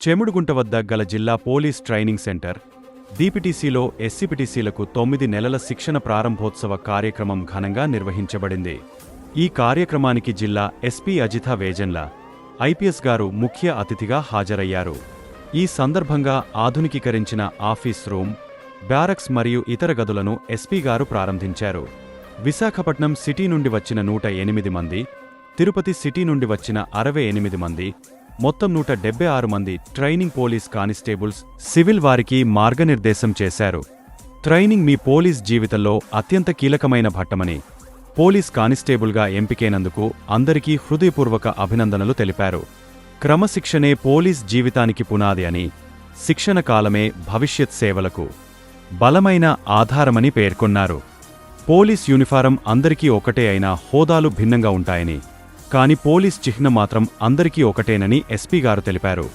చెముడుగుంట వద్ద గల జిల్లా పోలీస్ ట్రైనింగ్ సెంటర్ డీపీటీసీలో ఎస్సీపీటీసీలకు 9 నెలల శిక్షణ ప్రారంభోత్సవ కార్యక్రమం ఘనంగా నిర్వహించబడింది. ఈ కార్యక్రమానికి జిల్లా ఎస్పీ అజితా వేజన్ల, ఐపీఎస్ గారు ముఖ్య అతిథిగా హాజరయ్యారు. ఈ సందర్భంగా ఆధునికీకరించిన ఆఫీస్ రూమ్, బ్యారక్స్ మరియు ఇతర గదులను ఎస్పీ గారు ప్రారంభించారు. విశాఖపట్నం సిటీ నుండి వచ్చిన 108 మంది, తిరుపతి సిటీ నుండి వచ్చిన 68 మంది, మొత్తం 176 మంది ట్రైనింగ్ పోలీస్ కానిస్టేబుల్స్, సివిల్ వారికి మార్గనిర్దేశం చేశారు. ట్రైనింగ్ మీ పోలీస్ జీవితంలో అత్యంత కీలకమైన ఘట్టమని, పోలీస్ కానిస్టేబుల్గా ఎంపికైనందుకు అందరికీ హృదయపూర్వక అభినందనలు తెలిపారు. క్రమశిక్షణే పోలీస్ జీవితానికి పునాది అని, శిక్షణ కాలమే భవిష్యత్ సేవలకు బలమైన ఆధారమని పేర్కొన్నారు. పోలీస్ యూనిఫారం అందరికీ ఒకటే అయినా హోదాలు భిన్నంగా ఉంటాయని, కాని పోలీస్ చిహ్నం మాత్రం అందరికీ ఒకటేనని ఎస్పీ గారు తెలిపారు.